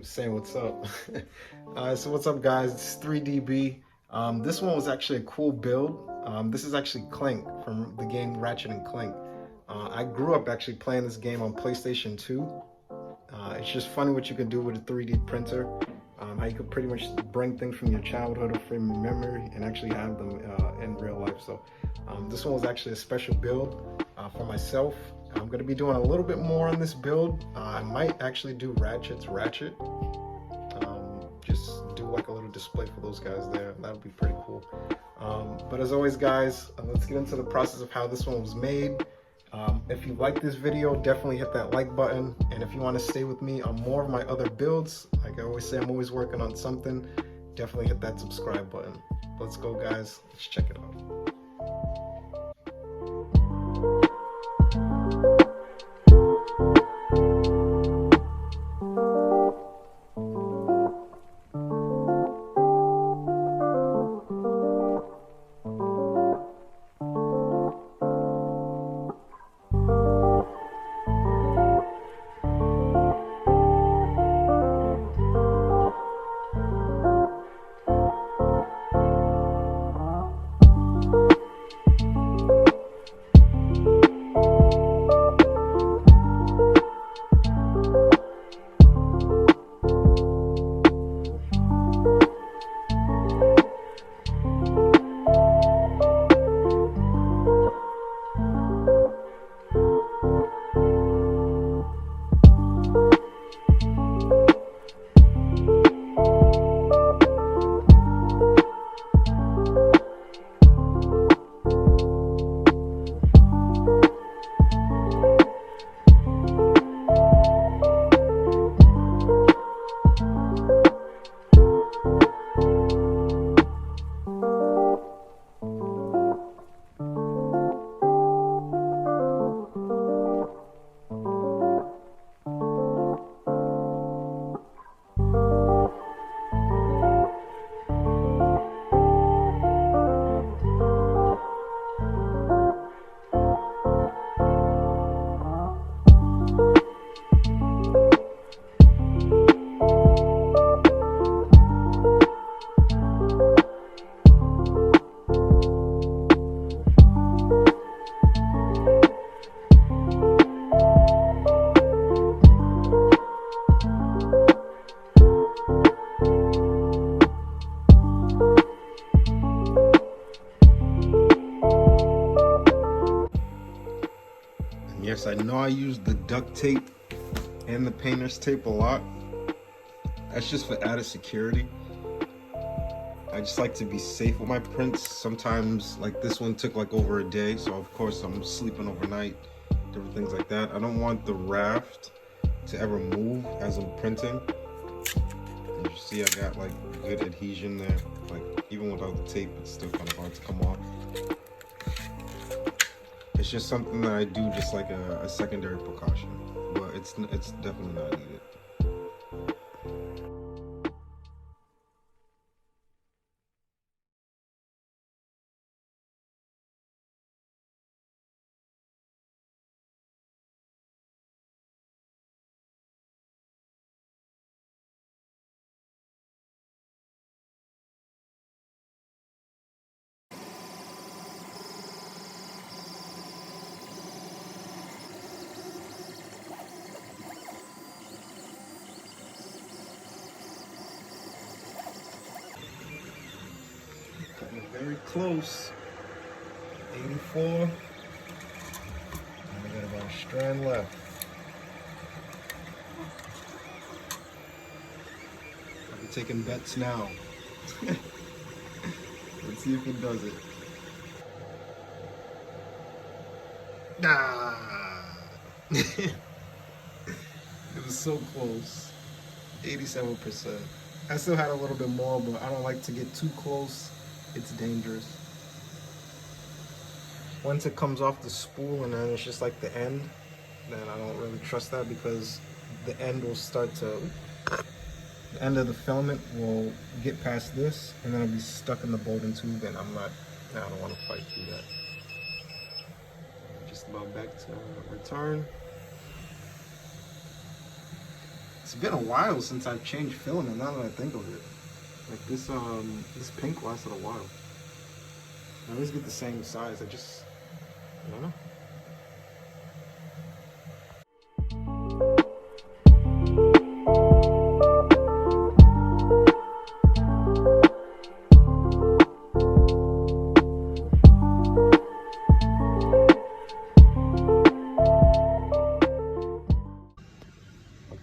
saying what's up. So what's up, guys? It's 3DB. This one was actually a cool build. This is actually Clank from the game Ratchet and Clank. I grew up actually playing this game on PlayStation 2. It's just funny what you can do with a 3D printer. How you could pretty much bring things from your childhood or from your memory and actually have them in real life. So this one was actually a special build for myself. I'm going to be doing a little bit more on this build. I might actually do Ratchet. Just do like a little display for those guys there. That would be pretty cool. But as always, guys, let's get into the process of how this one was made. If you like this video, definitely hit that like button. And if you want to stay with me on more of my other builds, like I always say, I'm always working on something. Definitely hit that subscribe button. Let's go, guys. Let's check it out. Yes, I know I use the duct tape and the painter's tape a lot. That's just for added security. I just like to be safe with my prints. Sometimes, like this one took like over a day, so of course I'm sleeping overnight, different things like that. I don't want the raft to ever move as I'm printing. And you see I got like good adhesion there. Like even without the tape, it's still kind of hard to come off. It's just something that I do just like a secondary precaution, but it's definitely not needed. Very close. 84. And I got about a strand left. I'm taking bets now. Let's see if he does it. Ah! It was so close. 87%. I still had a little bit more, but I don't like to get too close. It's dangerous. Once it comes off the spool and then it's just like the end, then I don't really trust that because the end will start to, the end of the filament will get past this and then it'll be stuck in the Bowden tube and I don't want to fight through that. Just about back to return. It's been a while since I've changed filament, now that I think of it. Like this pink lasted a while. I always get the same size. I don't know.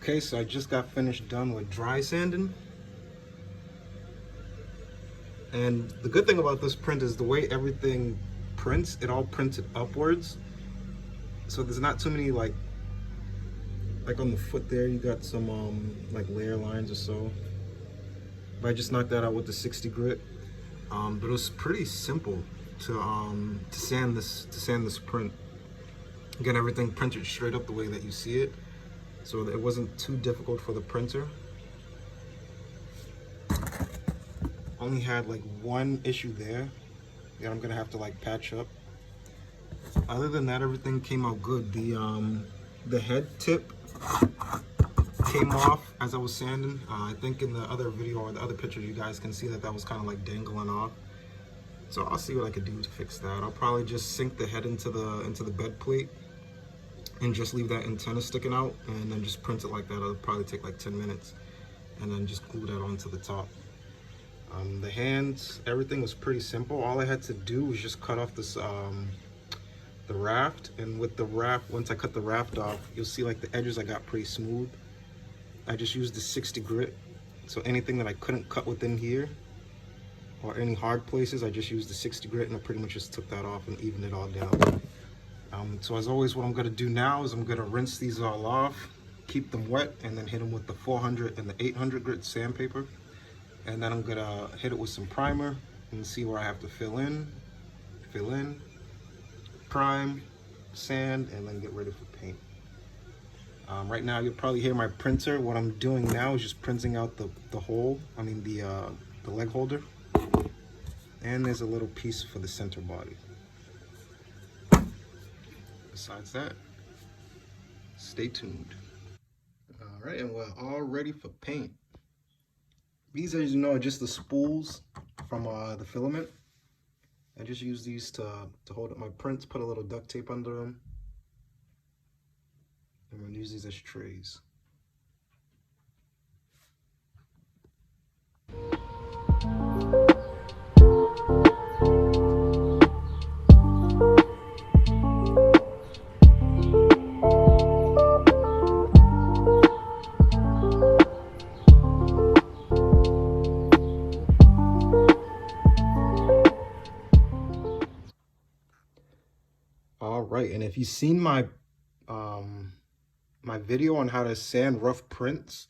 Okay, so I just got finished done with dry sanding. And the good thing about this print is the way everything prints, it all printed upwards. So there's not too many like on the foot there, you got some like layer lines or so. But I just knocked that out with the 60 grit. But it was pretty simple to sand this print. Again, everything printed straight up the way that you see it. So it wasn't too difficult for the printer. Only had like one issue there that I'm gonna have to like patch up. Other than that, everything came out good. The head tip came off as I was sanding. I think in the other video or the other picture, you guys can see that that was kind of like dangling off. So I'll see what I could do to fix that. I'll probably just sink the head into the bed plate and just leave that antenna sticking out and then just print it like that. It'll probably take like 10 minutes and then just glue that onto the top. The hands, everything was pretty simple. All I had to do was just cut off this the raft, and with the raft, once I cut the raft off, you'll see like the edges I got pretty smooth. I just used the 60 grit, so anything that I couldn't cut within here or any hard places, I just used the 60 grit and I pretty much just took that off and evened it all down. So as always, what I'm gonna do now is I'm gonna rinse these all off, keep them wet, and then hit them with the 400 and the 800 grit sandpaper. And then I'm gonna hit it with some primer and see where I have to fill in, prime, sand, and then get ready for paint. Right now, you'll probably hear my printer. What I'm doing now is just printing out the hole, the leg holder. And there's a little piece for the center body. Besides that, stay tuned. All right, and we're all ready for paint. These, as you know, are just the spools from the filament. I just use these to hold up my prints, put a little duct tape under them. I'm going to use these as trays. All right, and if you've seen my my video on how to sand rough prints,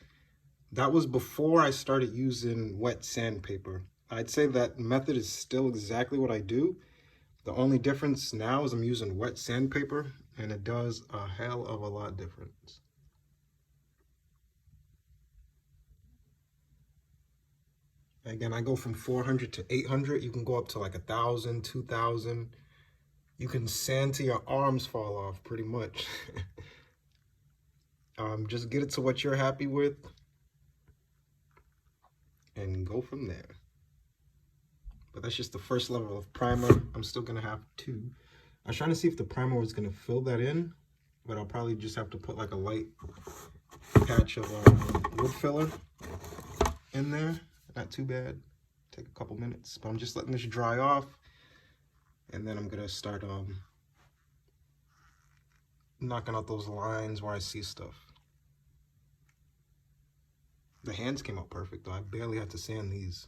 that was before I started using wet sandpaper. I'd say that method is still exactly what I do. The only difference now is I'm using wet sandpaper, and it does a hell of a lot difference. Again, I go from 400 to 800. You can go up to like 1,000, 2,000. You can sand till your arms fall off, pretty much. Just get it to what you're happy with and go from there. But that's just the first level of primer. I'm still gonna have to. I was trying to see if the primer was gonna fill that in, but I'll probably just have to put like a light patch of wood filler in there. Not too bad. Take a couple minutes, but I'm just letting this dry off, and then I'm gonna start knocking out those lines where I see stuff. The hands came out perfect though. I barely had to sand these.